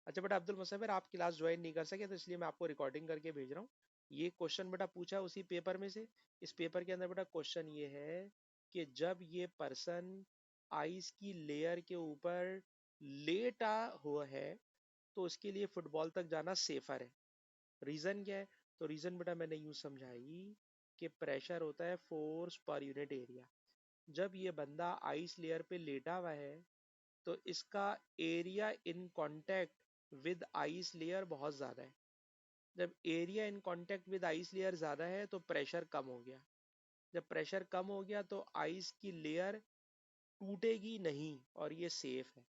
अच्छा बेटा अब्दुल मुसव्विर, आप क्लास ज्वाइन नहीं कर सके तो इसलिए मैं आपको रिकॉर्डिंग करके भेज रहा हूँ। ये क्वेश्चन बेटा पूछा उसी पेपर में से। इस पेपर के अंदर बेटा क्वेश्चन ये है कि जब ये पर्सन आइस की लेयर के ऊपर लेटा हुआ है तो उसके लिए फुटबॉल तक जाना सेफर है। रीजन क्या है? तो रीजन बेटा मैंने यूं समझाई कि प्रेशर होता है फोर्स पर यूनिट एरिया। जब ये बंदा आइस लेयर पे लेटा हुआ है तो इसका area in contact with ice layer बहुत ज्यादा है। जब area in contact with ice layer ज्यादा है तो प्रेशर कम हो गया। जब प्रेशर कम हो गया तो आइस की लेयर टूटेगी नहीं और ये सेफ है।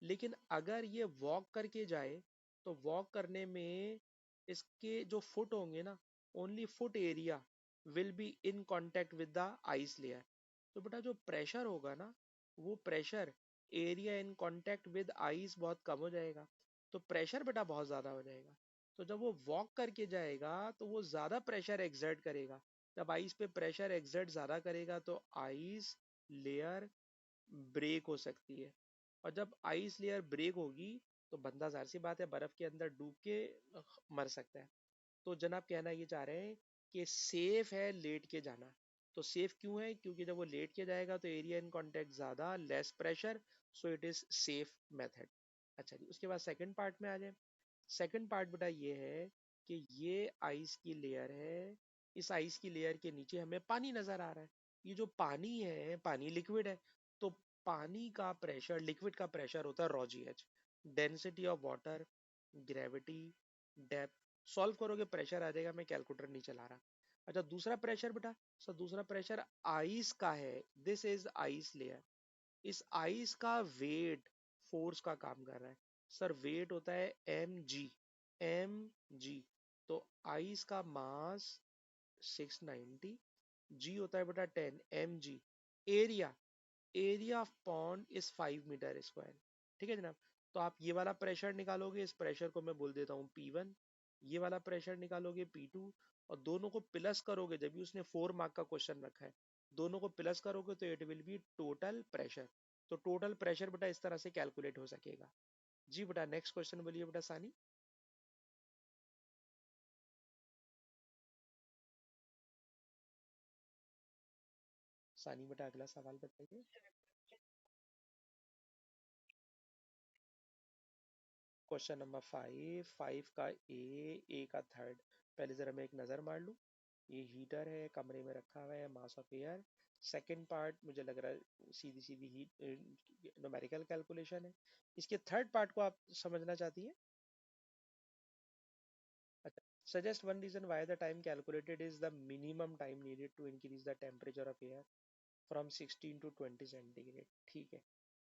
लेकिन अगर ये वॉक करके जाए तो वॉक करने में इसके जो फुट होंगे ना, only foot area will be in contact with the ice layer. तो बेटा जो प्रेशर होगा ना, वो pressure area in contact with ice बहुत कम हो जाएगा। तो प्रेशर बेटा बहुत ज्यादा हो जाएगा। तो जब वो वॉक करके जाएगा तो वो ज्यादा प्रेशर एक्सर्ट करेगा। जब आइस पे प्रेशर एक्सर्ट ज्यादा करेगा तो आइस लेयर ब्रेक हो सकती है। और जब आइस लेयर ब्रेक होगी तो बंदा जाहिर सी बात है बर्फ के अंदर डूब के मर सकता है। तो जनाब कहना ये चाह रहे हैं कि सेफ है लेट के जाना। तो सेफ क्यों है? क्योंकि जब वो लेट के जाएगा तो एरिया इन कांटेक्ट ज्यादा, less pressure, so it is safe method. अच्छा जी, उसके बाद सेकंड पार्ट में आ जाए। सेकंड पार्ट बेटा ये है कि ये आइस की लेयर है। इस आइस की लेयर के नीचे हमें पानी नजर आ रहा है। ये जो पानी है, पानी लिक्विड है। तो पानी का प्रेशर, लिक्विड का प्रेशर होता है raw ji H, density of water, gravity, depth. Solve करोगे प्रेशर आ जाएगा, मैं कैलकुलेटर नहीं चला रहा। अच्छा दूसरा प्रेशर बेटा, सर दूसरा प्रेशर आइस का है। This is ice layer. इस आइस का वेट फोर्स का काम कर रहा है। सर वेट होता है एम जी। M G. तो आइस का मास 690, जी होता है बेटा 10 M G. Area, area of pond is 5 metre square. ठीक है जनाब। तो आप ये वाला प्रेशर निकालोगे, इस प्रेशर को मैं बोल देता हूँ P1। ये वाला प्रेशर निकालोगे P2। और दोनों को प्लस करोगे, जब भी उसने 4 मार्क का क्वेश्चन रखा है, दोनों को प्लस करोगे तो it will be total pressure. तो टोटल प्रेशर बेटा इस तरह से कैलकुलेट हो सकेगा। जी बेटा नेक्स्ट क्वेश्चन बोलिए बेटा सानी। सानी बेटा अगला सवाल बताइए। क्वेश्चन नंबर 5, 5 का ए का थर्ड। पहले जरा मैं एक नज़र मार लूँ। ये हीटर है, कमरे में रखा हुआ है, mass of air. Second part मुझे लग रहा है सीधी सीधी हीट न्यूमेरिकल कैलकुलेशन है। इसके थर्ड पार्ट को आप समझना चाहती हैं? अच्छा, suggest one reason why the time calculated is the minimum time needed to increase the temperature of air from 16 to 20 centigrade. ठीक है।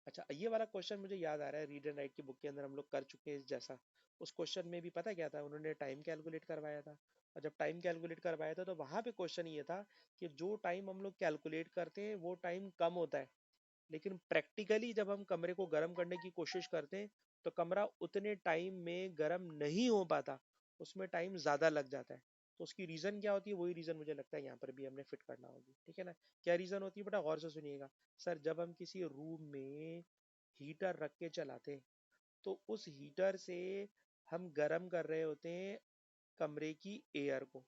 अच्छा ये वाला क्वेश्चन मुझे याद आ रहा है, रीड एंड राइट की बुक के अंदर हम लोग कर चुके हैं इस जैसा। उस क्वेश्चन में भी पता क्या था, उन्होंने टाइम कैलकुलेट करवाया था। और जब टाइम कैलकुलेट करवाया था तो वहां पे क्वेश्चन ये था कि जो टाइम हम लोग कैलकुलेट करते हैं वो टाइम कम होता है, लेकिन प्रैक्टिकली जब हम कमरे को गर्म करने की कोशिश करते हैं तो कमरा उतने टाइम में गर्म नहीं हो पाता, उसमें टाइम ज्यादा लग जाता है। तो उसकी रीजन क्या होती है? वही रीजन मुझे लगता है यहाँ पर भी हमने फिट करना होगी। ठीक है ना? क्या रीजन होती है बेटा, गौर से सुनिएगा। सर जब हम किसी रूम में हीटर रख के चलाते हैं तो उस हीटर से हम गर्म कर रहे होते हैं कमरे की एयर को।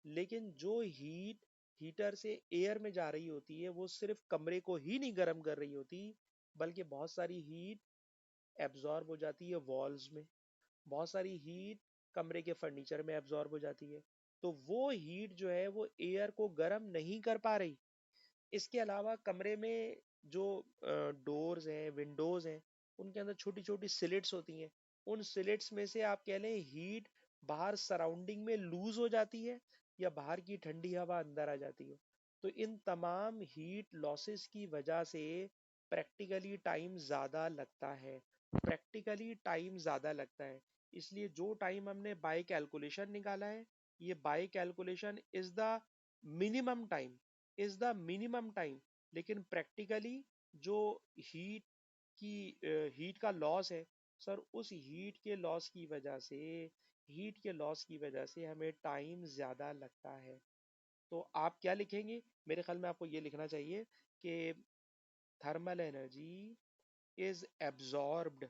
लेकिन जो हीट हीटर से एयर में जा रही होती है वो सिर्फ कमरे को ही नहीं गर्म कर रही होती, बल्कि बहुत सारी हीट एब्जॉर्ब हो जाती है वॉल्स में। बहुत सारी हीट कमरे के फर्नीचर में एब्जॉर्ब हो जाती है। तो वो हीट जो है वो एयर को गर्म नहीं कर पा रही। इसके अलावा कमरे में जो डोर्स हैं, विंडोज हैं, उनके अंदर छोटी छोटी सिलिट्स होती हैं। उन सिलिट्स में से आप कह लें हीट बाहर सराउंडिंग में लूज हो जाती है, या बाहर की ठंडी हवा अंदर आ जाती है। तो इन तमाम हीट लॉसेस की वजह से प्रैक्टिकली टाइम ज़्यादा लगता है। प्रैक्टिकली टाइम ज़्यादा लगता है। इसलिए जो टाइम हमने बाय कैलकुलेशन निकाला है, ये by calculation is the minimum time, is the minimum time. लेकिन प्रैक्टिकली जो हीट की हीट का लॉस है, सर उस हीट के लॉस की वजह से हमें टाइम ज़्यादा लगता है। तो आप क्या लिखेंगे? मेरे ख्याल में आपको ये लिखना चाहिए कि thermal energy is absorbed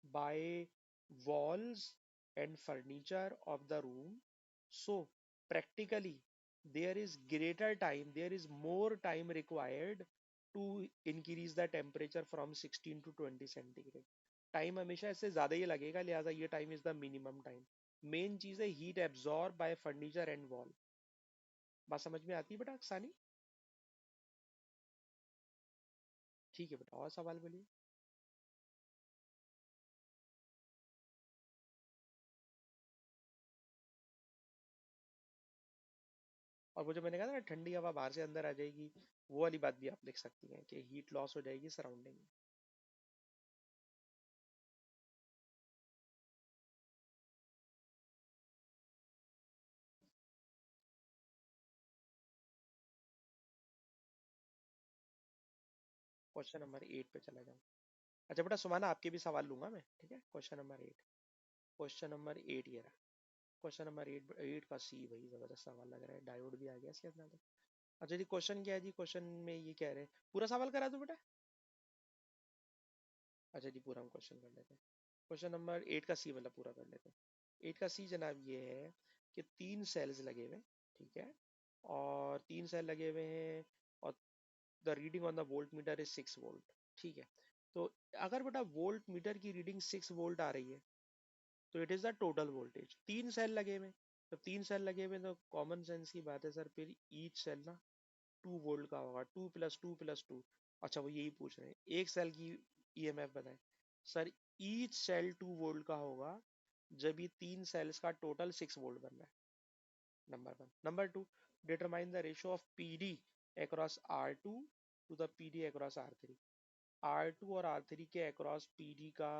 by walls and furniture of the room. So practically there is greater time, there is more time required to increase the temperature from 16 to 20 centigrade. Time हमेशा इससे ज्यादा ही लगेगा, लिहाजा ये time is the minimum time. Main चीज है heat absorb by furniture and wall. बात समझ में आती है बेटा सानी? ठीक है बेटा, और सवाल बोलिए. और वो जो मैंने कहा था ना ठंडी हवा बाहर से अंदर आ जाएगी, वो वाली बात भी आप लिख सकती हैं कि हीट लॉस हो जाएगी सराउंडिंग में. क्वेश्चन नंबर 8 पे चला जाऊँ. अच्छा बेटा सुमाना, आपके भी सवाल लूंगा मैं, ठीक है. Question number 8. क्वेश्चन नंबर 8 ये रहा. क्वेश्चन नंबर 8, 8 का सी. भाई जबरदस्त सवाल लग रहा है, डायोड भी आ गया इसके अंदर तो. अच्छा जी, क्वेश्चन क्या है जी? क्वेश्चन में ये कह रहे हैं, पूरा सवाल करा दो बेटा. अच्छा जी, पूरा हम क्वेश्चन कर लेते हैं. क्वेश्चन नंबर 8 का सी वाला पूरा कर लेते हैं. 8 का सी जनाब ये है कि तीन सेल्स लगे हुए हैं, ठीक है, और तीन सेल लगे हुए हैं, और the reading on the volt meter is 6 volt. ठीक है. तो अगर बेटा वोल्ट मीटर की रीडिंग 6 वोल्ट आ रही है, तो it is the total voltage. तीन सेल लगे हुए हैं, तो तीन सेल लगे हुए हैं, तो कॉमन सेंस की बात है सर, फिर ईच सेल ना 2 वोल्ट का होगा. 2 + 2 + 2. अच्छा वो यही पूछ रहे हैं, एक सेल की ईएमएफ बताएं. सर ईच सेल 2 वोल्ट का होगा जब ये तीन सेल्स का टोटल 6 वोल्ट बन रहा है. Number one. Number two, determine the ratio of PD across R2 to the PD across R3. R2 और R3 के अक्रॉस पीडी का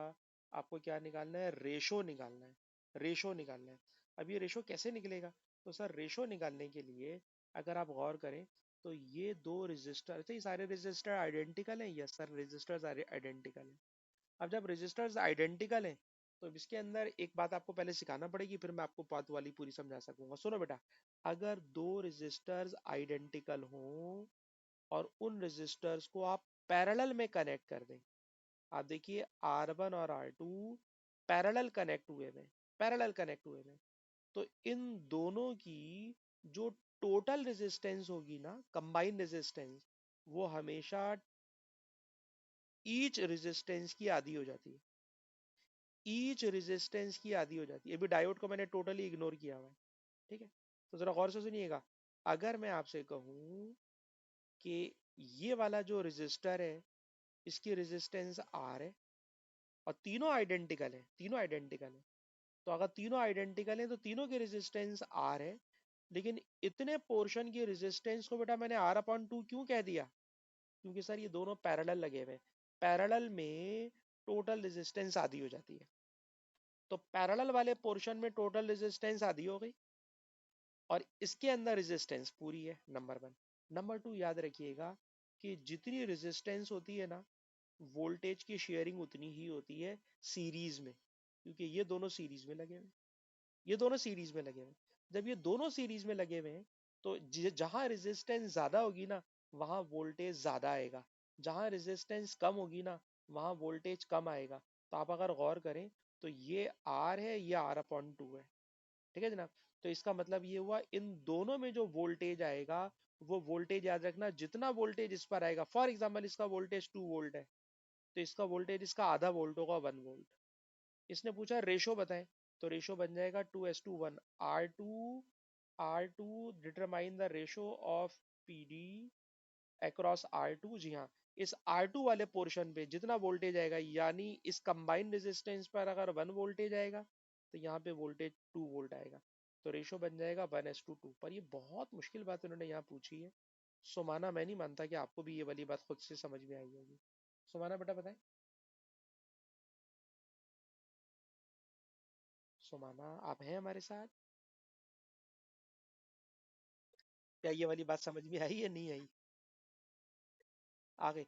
आपको क्या निकालना है? रेशो निकालना है. रेशो निकालना है. अब ये रेशो कैसे निकलेगा? तो सर रेशो निकालने के लिए अगर आप गौर करें, तो ये दो रजिस्टर, अच्छा ये सारे रजिस्टर आइडेंटिकल हैं. यस सर, रजिस्टर्स आइडेंटिकल हैं. अब जब रजिस्टर्स आइडेंटिकल हैं, तो इसके अंदर एक बात आपको पहले सिखाना पड़ेगी, फिर मैं आपको बात वाली पूरी समझा सकूंगा. सुनो बेटा, अगर दो रजिस्टर्स आइडेंटिकल हों और उन रजिस्टर्स को आप पैरेलल में कनेक्ट कर दें, आप देखिए R1 और R2 पैरेलल कनेक्ट हुए हैं, पैरेलल कनेक्ट हुए हैं, तो इन दोनों की जो टोटल रेजिस्टेंस होगी ना, कंबाइंड रेजिस्टेंस, वो हमेशा ईच रेजिस्टेंस की आधी हो जाती है. ईच रेजिस्टेंस की आधी हो जाती है. अभी डायोड को मैंने टोटली इग्नोर किया हुआ है, ठीक है. तो जरा गौर से सुनिएगा. अगर मैं आपसे कहूं कि ये वाला जो रेजिस्टर है, इसकी रेजिस्टेंस R है, और तीनों आइडेंटिकल है, तीनों आइडेंटिकल है, तो अगर तीनों आइडेंटिकल है तो तीनों की रेजिस्टेंस R है. लेकिन इतने पोर्शन की रेजिस्टेंस को बेटा मैंने R/2 क्यों कह दिया? क्योंकि सर ये दोनों पैरेलल लगे हुए हैं. पैरेलल में टोटल रेजिस्टेंस आधी हो जाती है. तो पैरेलल वाले पोर्शन में टोटल रेजिस्टेंस आधी हो गई, और इसके अंदर रेजिस्टेंस पूरी है. Number one. नंबर टू, याद रखिएगा कि जितनी रेजिस्टेंस होती है ना, वोल्टेज की शेयरिंग उतनी ही होती है सीरीज में, क्योंकि ये दोनों सीरीज में लगे हुए हैं. ये दोनों सीरीज में लगे हुए हैं. जब ये दोनों सीरीज में लगे हुए हैं, तो जहां रेजिस्टेंस ज्यादा होगी ना, वहां वोल्टेज ज्यादा आएगा. जहां रेजिस्टेंस कम होगी ना, वहां वोल्टेज कम आएगा. तो आप अगर गौर करें, तो ये R है, ये R/2 है. ठीक है जनाब. तो इसका मतलब ये हुआ, इन दोनों में जो वोल्टेज आएगा, वो वोल्टेज याद रखना, जितना वोल्टेज इस पर आएगा, फॉर एग्जाम्पल इसका वोल्टेज 2 वोल्ट है, तो इसका वोल्टेज इसका आधा वोल्ट होगा, 1 वोल्ट. इसने पूछा रेशो बताएं, तो रेशो बन जाएगा 2:1. R2 determine the ratio of PD across R2. जी हाँ, इस R2 वाले पोर्शन पे जितना वोल्टेज आएगा, यानी इस कंबाइंड रेजिस्टेंस पर अगर 1 वोल्टेज आएगा, तो यहाँ पे वोल्टेज 2 वोल्ट आएगा. तो रेशो बन जाएगा 1:2. पर ये बहुत मुश्किल बात उन्होंने यहाँ पूछी है. सुमाना, मैं नहीं मानता कि आपको भी ये वाली बात खुद से समझ में आई होगी. सुमाना बेटा बताएं. सुमाना, आप हैं हमारे साथ? क्या ये वाली बात समझ में आई या नहीं आई? आ गई.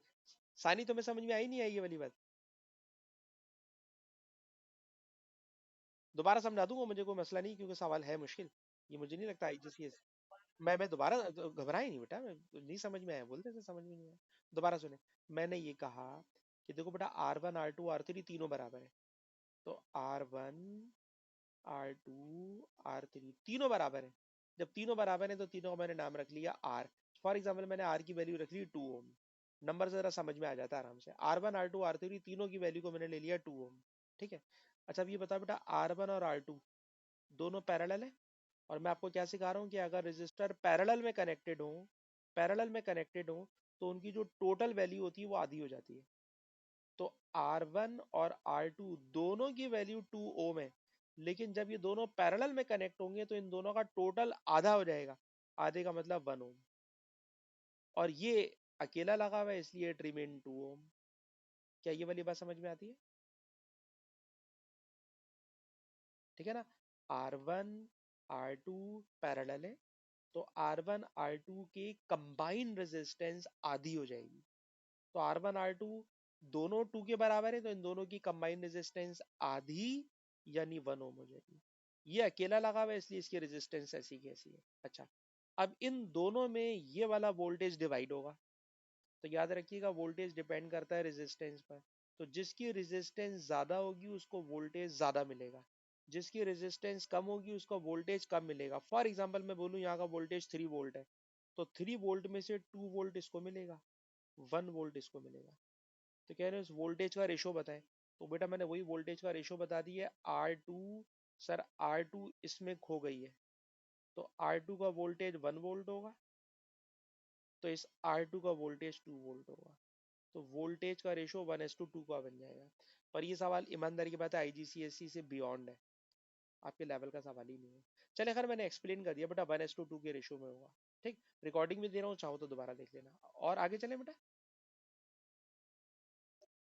सानी, तुम्हें समझ में आई नहीं आई ये वाली बात? दोबारा समझा दूंगा, मुझे कोई मसला नहीं, क्योंकि सवाल है मुश्किल. ये मुझे नहीं लगता IGCS. मैं दोबारा, घबराए नहीं बेटा, मैं नहीं समझ में आया बोलते थे, समझ में नहीं आया. दोबारा सुने. मैंने ये कहा कि देखो बेटा, R1 R2 R3 तीनों बराबर है. तो R1 R2 R3 तीनों बराबर है। जब तीनों बराबर है तो तीनों का मैंने नाम रख लिया R। फॉर एग्जाम्पल मैंने R की वैल्यू रख ली 2 ओम। नंबर जरा समझ में आ जाता है आराम से। R1 R2 R3 तीनों की वैल्यू को मैंने ले लिया 2 ओम। ठीक है। अच्छा अब ये बताओ बेटा, R1 और R2 दोनों पैरेलल है। और मैं आपको क्या सिखा रहा हूँ कि अगर रजिस्टर पैरेलल में कनेक्टेड हो तो उनकी जो टोटल वैल्यू होती है वो आधी हो जाती है। तो R1 और R2 दोनों की वैल्यू 2 ओम है, लेकिन जब ये दोनों पैरेलल में कनेक्ट होंगे तो इन दोनों का टोटल आधा हो जाएगा। आधे का मतलब 1 ओम। और ये अकेला लगा हुआ है इसलिए इट रिमेन 2 ओम। क्या ये वाली बात समझ में आती है? ठीक है ना। R1 R2 पैरेलल है, तो R1 R2 की कंबाइन रेजिस्टेंस आधी हो जाएगी। तो R1 R2 दोनों 2 के बराबर है, तो इन दोनों की कंबाइन रेजिस्टेंस आधी यानी 1 ओम हो जाएगी। ये अकेला लगा हुआ है इसलिए इसकी रेजिस्टेंस ऐसी की ऐसी है। अच्छा, अब इन दोनों में ये वाला वोल्टेज डिवाइड होगा। तो याद रखिएगा वोल्टेज डिपेंड करता है रेजिस्टेंस पर। तो जिसकी रेजिस्टेंस ज्यादा होगी उसको वोल्टेज ज्यादा मिलेगा, जिसकी रेजिस्टेंस कम होगी उसको वोल्टेज कम मिलेगा। फॉर एग्जांपल मैं बोलूं यहाँ का वोल्टेज 3 वोल्ट है, तो 3 वोल्ट में से 2 वोल्ट इसको मिलेगा, 1 वोल्ट इसको मिलेगा। तो कह रहे हैं उस वोल्टेज का रेशो बताएं। तो बेटा मैंने वही वोल्टेज का रेशो बता दी है, R2। सर R2 इसमें खो गई है, तो R2 का वोल्टेज 1 वोल्ट होगा, तो इस R2 का वोल्टेज 2 वोल्ट होगा। तो वोल्टेज का रेशो 1:2 का बन जाएगा। पर ये सवाल ईमानदारी की बात है आईजीसीएसई से बियॉन्ड है, आपके लेवल का सवाल ही नहीं है। चले खैर मैंने एक्सप्लेन कर दिया बेटा, 1:2 के रेशो में होगा। ठीक, रिकॉर्डिंग भी दे रहा हूँ, चाहो तो दोबारा देख लेना। और आगे चले बेटा।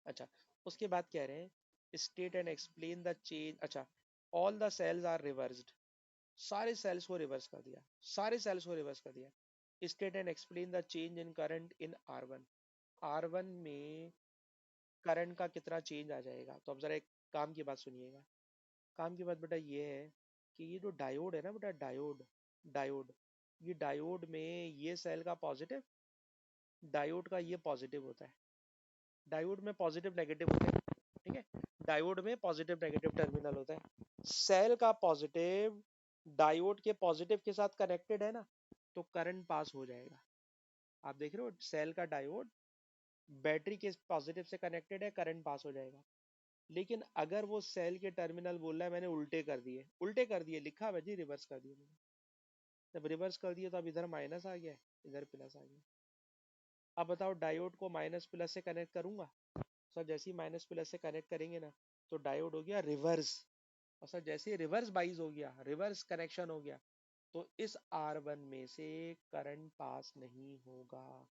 अच्छा, उसके बाद कह रहे हैं state and explain the change. अच्छा, all the cells are reversed. सारे सेल्स को रिवर्स कर दिया, सारे सेल्स को रिवर्स कर दिया। State and explain the change in current in R1। R1 में करंट का कितना चेंज आ जाएगा। तो अब जरा एक काम की बात सुनिएगा। काम की बात बेटा ये है कि ये जो डायोड है ना बेटा, डायोड ये डायोड में ये सेल का पॉजिटिव, डायोड का ये पॉजिटिव होता है। डायोड में पॉजिटिव नेगेटिव होता है। ठीक है, डायोड में पॉजिटिव नेगेटिव टर्मिनल होता है। सेल का पॉजिटिव डायोड के पॉजिटिव के साथ कनेक्टेड है ना, तो करंट पास हो जाएगा। आप देख रहे हो सेल का डायोड बैटरी के पॉजिटिव से कनेक्टेड है, करंट पास हो जाएगा। लेकिन अगर वो सेल के टर्मिनल बोल रहा है मैंने उल्टे कर दिए, लिखा है जी रिवर्स कर दिए मैंने। जब रिवर्स कर दिए तो अब इधर माइनस आ गया, इधर प्लस आ गया। अब बताओ डायोड को माइनस प्लस से कनेक्ट करूंगा। सर जैसे ही माइनस प्लस से कनेक्ट करेंगे ना, तो डायोड हो गया रिवर्स। और सर जैसे ही रिवर्स बाइज हो गया, रिवर्स कनेक्शन हो गया, तो इस R1 में से करंट पास नहीं होगा।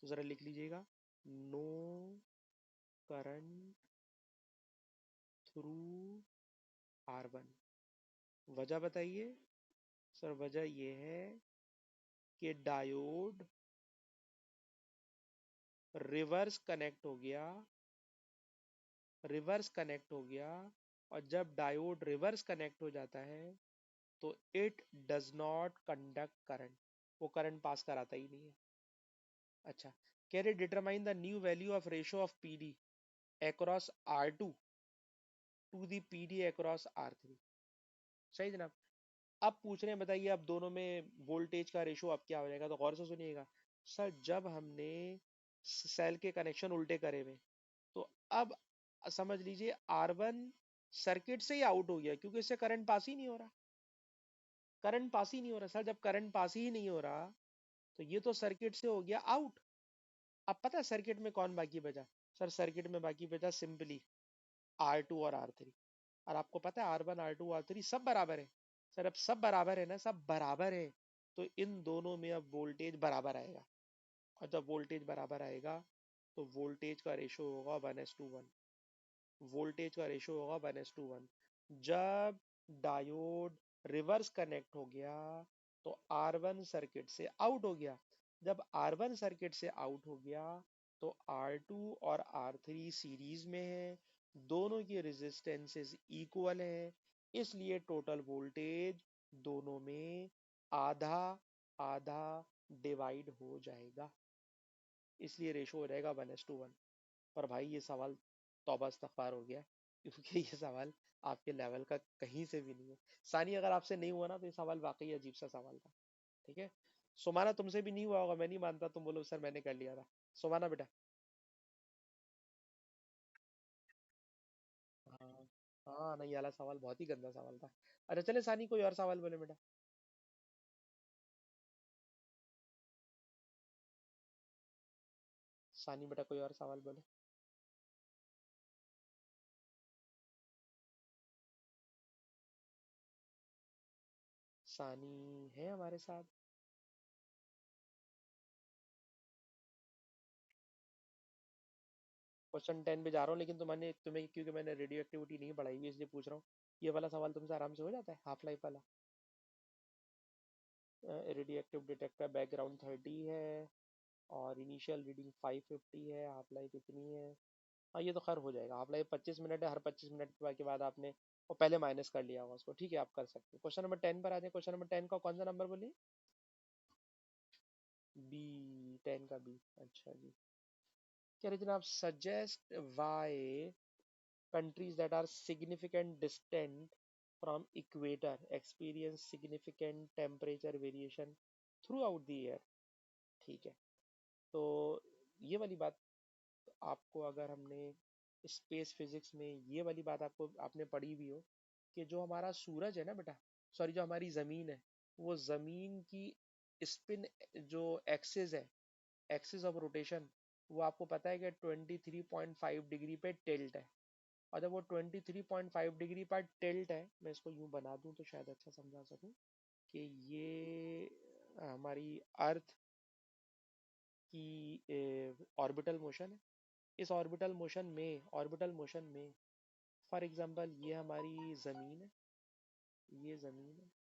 तो जरा लिख लीजिएगा, नो करंट थ्रू R1। वजह बताइए। सर वजह ये है कि डायोड रिवर्स कनेक्ट हो गया, रिवर्स कनेक्ट हो गया। और जब डायोड रिवर्स कनेक्ट हो जाता है तो it does not conduct current, वो करंट पास कराता ही नहीं है। अच्छा, कह रहे determine the new value of ratio of PD across R2 to the PD across R3। सही जनाब। अब पूछ रहे हैं बताइए अब दोनों में वोल्टेज का रेशो अब क्या हो जाएगा। तो गौर से सुनिएगा। सर जब हमने सेल के कनेक्शन उल्टे करे हुए, तो अब समझ लीजिए R1 सर्किट से ही आउट हो गया, क्योंकि इससे करंट पास ही नहीं हो रहा। करंट पास ही नहीं हो रहा सर, जब करंट पास ही नहीं हो रहा तो ये तो सर्किट से हो गया आउट। अब पता है सर्किट में कौन बाकी बचा। सर सर्किट में बाकी बचा सिंपली R2 और R3। और आपको पता है R1 R2 R3 सब बराबर है। सर अब सब बराबर है ना, सब बराबर है, तो इन दोनों में अब वोल्टेज बराबर आएगा। और जब वोल्टेज बराबर आएगा तो वोल्टेज का रेशो होगा 1:1। वोल्टेज का रेशो होगा 1:1। जब डायोड रिवर्स कनेक्ट हो गया तो R1 सर्किट से आउट हो गया। जब R1 सर्किट से आउट हो गया तो R2 और R3 सीरीज में है, दोनों की रेजिस्टेंसेस इक्वल है, इसलिए टोटल वोल्टेज दोनों में आधा आधा डिवाइड हो जाएगा, इसलिए रेशो हो जाएगा 1:1। पर भाई ये सवाल तौबा इस्तगफार हो गया। क्योंकि ये सवाल आपके लेवल का कहीं से भी नहीं है। सानी, अगर आपसे नहीं हुआ ना तो ये सवाल वाकई अजीब सा सवाल था। ठीक है। सुमाना, तुमसे भी नहीं हुआ होगा, मैं नहीं मानता, तुम बोलो सर मैंने कर लिया था। सुमाना बेटा। हाँ। हाँ नहीं, ये वाला सवाल बहुत ही गंदा सवाल था। अच्छा चले सानी, कोई और सवाल बोले बेटा। सानी बेटा कोई और सवाल बोले। सानी है हमारे साथ। क्वेश्चन 10 पे जा रहा हूँ, लेकिन तुम्हें क्योंकि मैंने रेडियो एक्टिविटी नहीं पढ़ाई हुई इसलिए पूछ रहा हूँ। ये वाला सवाल तुमसे आराम से हो जाता है, हाफ लाइफ वाला। रेडियो एक्टिव डिटेक्टर बैकग्राउंड 30 है, और इनिशियल रीडिंग 550 है, हाफ लाइफ इतनी है। हाँ ये तो खैर हो जाएगा, हाफ लाइफ 25 मिनट है, हर 25 मिनट के बाद आपने वो पहले माइनस कर लिया होगा उसको, ठीक है आप कर सकते हैं। क्वेश्चन नंबर 10 पर आ जाए। क्वेश्चन नंबर 10 का कौन सा नंबर बोलिए। बी, 10 का बी, अच्छा जी। कह रहे जनाब, suggest why countries that are significant distant from equator experience significant temperature variation throughout the year। ठीक है। तो ये वाली बात आपको, अगर हमने स्पेस फिजिक्स में ये वाली बात आपको आपने पढ़ी भी हो, कि जो हमारा सूरज है ना बेटा, सॉरी जो हमारी जमीन है, वो जमीन की स्पिन, जो एक्सिस है, एक्सिस ऑफ रोटेशन, वो आपको पता है कि 23.5 डिग्री पे टिल्ट है। और जब वो 23.5 डिग्री पर टिल्ट है, मैं इसको यूं बना दूं तो शायद अच्छा समझा सकूं, कि ये हमारी अर्थ की ऑर्बिटल मोशन है। इस ऑर्बिटल मोशन में फॉर एग्जांपल ये हमारी ज़मीन है, ये ज़मीन है,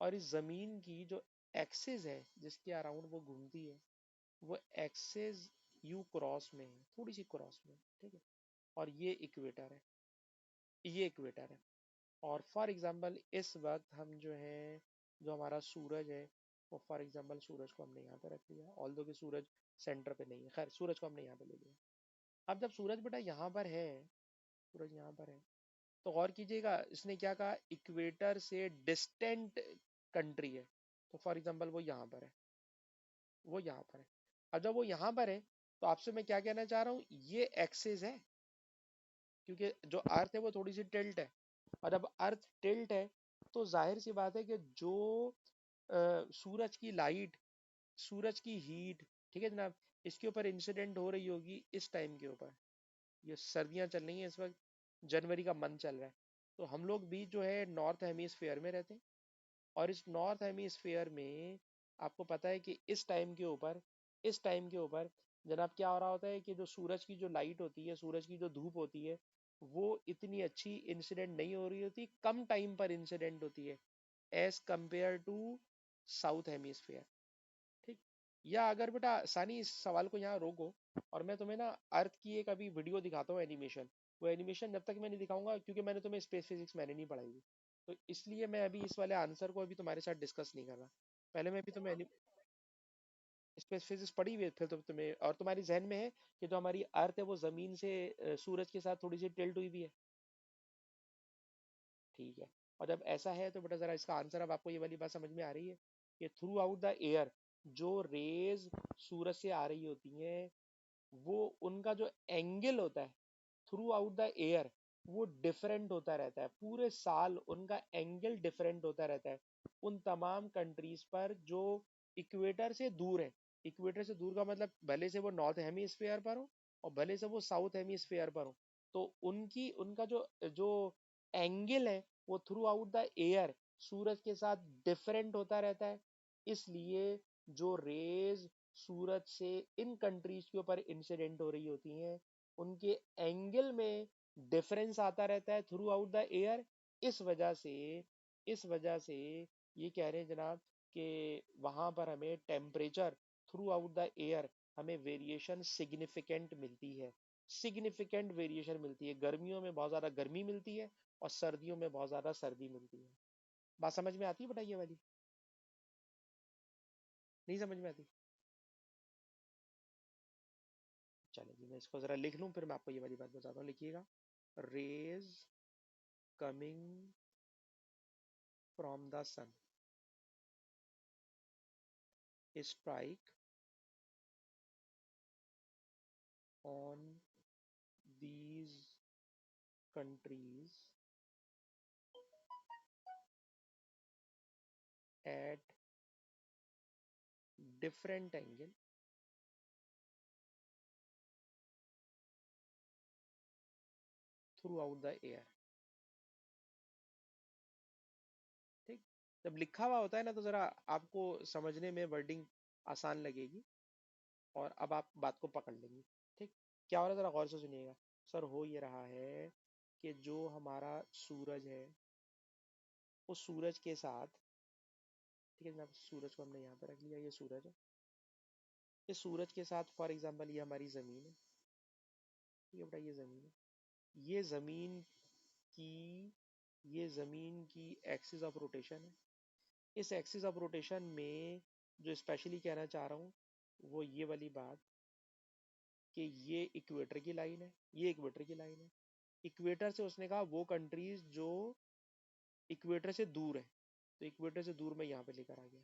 और इस ज़मीन की जो एक्सिस है जिसके अराउंड वो घूमती है, वो एक्सिस यू क्रॉस में है, थोड़ी सी क्रॉस में, ठीक है। और ये इक्वेटर है। और फॉर एग्जांपल इस वक्त हम जो है, जो हमारा सूरज है, वो फॉर एग्जांपल सूरज को हमने यहाँ पे रख लिया, ऑल दो कि सूरज सेंटर पे नहीं है, खैर सूरज को हमने यहाँ पे ले लिया। अब जब सूरज बेटा यहाँ पर है, सूरज यहाँ पर है, तो गौर कीजिएगा इसने क्या कहा, इक्वेटर से डिस्टेंट कंट्री है। तो फॉर एग्जांपल वो यहाँ पर है, वो यहाँ पर है। अब जब वो यहाँ पर है, तो आपसे मैं क्या कहना चाह रहा हूँ, ये एक्सिस है, क्योंकि जो अर्थ है वो थोड़ी सी टिल्ट है। और जब अर्थ टिल्ट है, तो जाहिर सी बात है कि जो सूरज की लाइट, सूरज की हीट, ठीक है जनाब, इसके ऊपर इंसिडेंट हो रही होगी इस टाइम के ऊपर। ये सर्दियां चल रही हैं इस वक्त, जनवरी का मंथ चल रहा है, तो हम लोग भी जो है नॉर्थ हेमीस्फेयर में रहते हैं। और इस नॉर्थ हेमीस्फेयर में आपको पता है कि इस टाइम के ऊपर जनाब क्या हो रहा होता है, कि जो सूरज की जो लाइट होती है, सूरज की जो धूप होती है, वो इतनी अच्छी इंसिडेंट नहीं हो रही होती, कम टाइम पर इंसिडेंट होती है, as compare to south hemisphere. ठीक। या अगर बेटा सानी इस सवाल को यहाँ रोको, और मैं तुम्हें ना अर्थ की एक अभी वीडियो दिखाता हूँ, एनिमेशन। वो एनिमेशन जब तक मैं नहीं दिखाऊंगा, क्योंकि मैंने तुम्हें स्पेस फिजिक्स मैंने नहीं पढ़ाई हुई, तो इसलिए मैं अभी इस वाले आंसर को अभी तुम्हारे साथ डिस्कस नहीं कर रहा। पहले मैं अभी तुम्हें स्पेस फिजिक्स पढ़ी हुई है, फिर तो तुम्हें और तुम्हारी जहन में है कि जो हमारी अर्थ है वो जमीन से सूरज के साथ थोड़ी सी टिल्ट हुई भी है। ठीक है। और जब ऐसा है तो बेटा जरा इसका आंसर, अब आपको ये वाली बात समझ में आ रही है कि थ्रू आउट द एयर जो रेज सूरज से आ रही होती हैं, वो उनका जो एंगल होता है थ्रू आउट द एयर, वो डिफरेंट होता रहता है, पूरे साल उनका एंगल डिफरेंट होता रहता है उन तमाम कंट्रीज पर जो इक्वेटर से दूर है। इक्वेटर से दूर का मतलब भले से वो नॉर्थ हेमीस्फेयर पर हो और भले से वो साउथ हेमीस्फेयर पर हो, तो उनकी उनका जो जो एंगल है वो थ्रू आउट द एयर सूरज के साथ डिफरेंट होता रहता है। इसलिए जो रेज सूरज से इन कंट्रीज के ऊपर इंसिडेंट हो रही होती हैं, उनके एंगल में डिफरेंस आता रहता है थ्रू आउट द एयर। इस वजह से इस वजह से ये कह रहे हैं जनाब कि वहां पर हमें temperature through out the air, हमें वेरिएशन सिग्निफिकेंट मिलती है, सिग्निफिकेंट वेरिएशन मिलती है। गर्मियों में बहुत ज़्यादा गर्मी मिलती है और सर्दियों में बहुत ज़्यादा सर्दी मिलती है। बात समझ में आती है बेटा ये वाली? नहीं समझ में आती? चलो जी, मैं इसको ज़रा लिख लूँ फिर मैं आपको ये वाली बात बताता हूँ, लिखिएगा। rays coming from the sun strike on these countries at different angle throughout the air. ठीक, जब लिखा हुआ होता है ना तो जरा आपको समझने में वर्डिंग आसान लगेगी और अब आप बात को पकड़ लेंगे। ठीक, क्या हो रहा है जरा गौर से सुनिएगा। सर हो ये रहा है कि जो हमारा सूरज है उस सूरज के साथ, ठीक है जनाब, सूरज को हमने यहाँ पे रख लिया, ये सूरज है, इस सूरज के साथ फॉर एग्जांपल ये हमारी जमीन है, ठीक है बेटा, ये जमीन है, की ये जमीन की एक्सिस ऑफ रोटेशन है। इस एक्सिस ऑफ रोटेशन में जो स्पेशली कहना चाह रहा हूँ वो ये वाली बात कि ये इक्वेटर की लाइन है, ये इक्वेटर की लाइन है। इक्वेटर से उसने कहा वो कंट्रीज जो इक्वेटर से दूर है, तो इक्वेटर से दूर मैं यहाँ पे लेकर आ गया।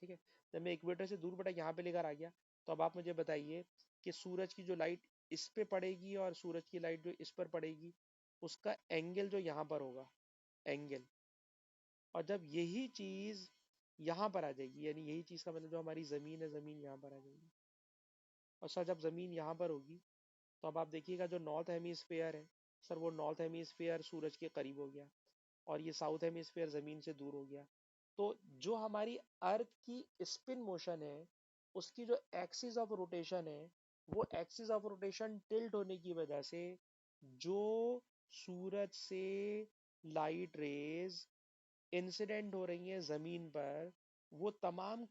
ठीक है, जब मैं इक्वेटर से दूर बेटा यहाँ पे लेकर आ गया तो अब आप मुझे बताइए कि सूरज की जो लाइट इस पे पड़ेगी और सूरज की लाइट जो इस पर पड़ेगी उसका एंगल जो यहाँ पर होगा, एंगल, और जब यही चीज यहाँ पर आ जाएगी, यानी यही चीज का मतलब जो हमारी जमीन है, जमीन यहाँ पर आ जाएगी, और सर जब जमीन यहाँ पर होगी तो अब आप देखिएगा जो नॉर्थ हेमिस्फेयर है सर, वो नॉर्थ हेमिस्फेयर सूरज के करीब हो गया और ये साउथ हेमिस्फेयर जमीन से दूर हो गया। तो जो हमारी अर्थ की स्पिन मोशन है उसकी जो एक्सिस ऑफ रोटेशन है, वो एक्सिस ऑफ रोटेशन टिल्ट होने की वजह से जो सूरज से लाइट रेज इंसिडेंट हो रही हैं जमीन पर, वो तमाम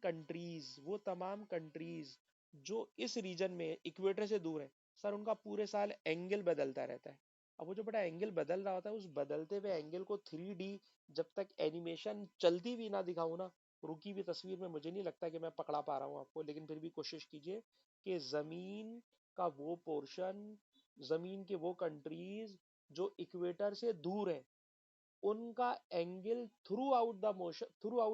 कंट्रीज जो इस रीजन में इक्वेटर से दूर है सर, उनका पूरे साल एंगल बदलता रहता है। अब वो जो बड़ा एंगल बदल रहा होता है उस बदलते हुए एंगल को 3D जब तक एनिमेशन चलती भी ना दिखाऊं ना, रुकी हुई तस्वीर में, मुझे नहीं लगता कि मैं पकड़ा पा रहा हूँ आपको, लेकिन फिर भी कोशिश कीजिए कि जमीन का वो पोर्शन, जमीन के वो कंट्रीज जो इक्वेटर से दूर है, उनका angle throughout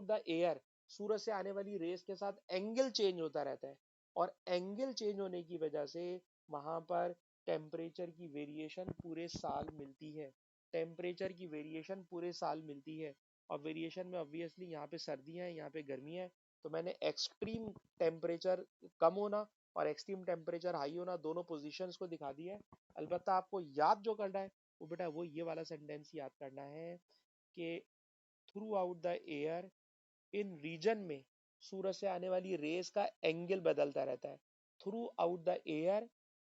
the air सूरज से आने वाली रेस के साथ एंगल चेंज होता रहता है, और एंगल चेंज होने की वजह से वहां पर टेम्परेचर की वेरिएशन पूरे साल मिलती है, टेम्परेचर की वेरिएशन पूरे साल मिलती है। और वेरिएशन में ऑब्वियसली यहाँ पे सर्दियाँ हैं, यहाँ पे गर्मियाँ हैं, तो मैंने एक्सट्रीम टेम्परेचर कम होना और एक्सट्रीम टेम्परेचर हाई होना दोनों पोजीशंस को दिखा दिया है। अलबत्ता आपको याद जो करना है वो बेटा वो ये वाला सेंटेंस याद करना है कि थ्रू आउट द एयर, इन रीजन में सूरज से आने वाली रेस का एंगल बदलता रहता है। थ्रू आउट द एयर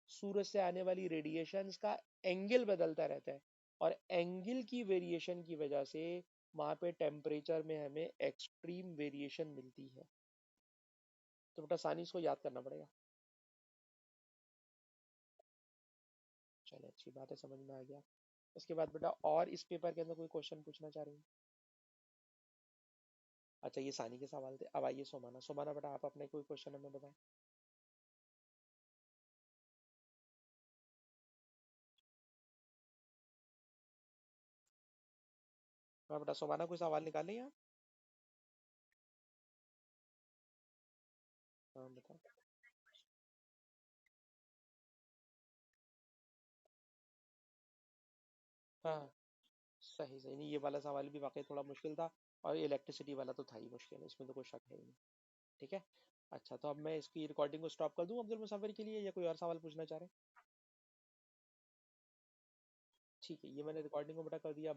सूरज से आने वाली रेडिएशंस का एंगल बदलता रहता है, और एंगल की वेरिएशन की वजह से वहां पे टेम्परेचर में हमें एक्सट्रीम वेरिएशन मिलती है। तो बेटा आसानी इसको याद करना पड़ेगा। चलो अच्छी बात है, समझ में आ गया। उसके बाद बेटा और इस पेपर के अंदर कोई क्वेश्चन पूछना चाह रही हूँ? अच्छा ये सानी के सवाल थे। अब आइए सोमाना, सोमाना बेटा आप अपने कोई क्वेश्चन हमें बताएं। हाँ बेटा सोमाना कोई सवाल निकालें आप। हाँ बता। हाँ सही सही, नहीं ये वाला सवाल भी वाकई थोड़ा मुश्किल था, और इलेक्ट्रिसिटी वाला तो था ही मुश्किल, इसमें तो कोई शक है ही नहीं। ठीक है, अच्छा तो अब मैं इसकी रिकॉर्डिंग को स्टॉप कर दूं अब्दुल मुसव्विर के लिए, या कोई और सवाल पूछना चाह रहे हैं? ठीक है, ये मैंने रिकॉर्डिंग को बेटा कर दिया।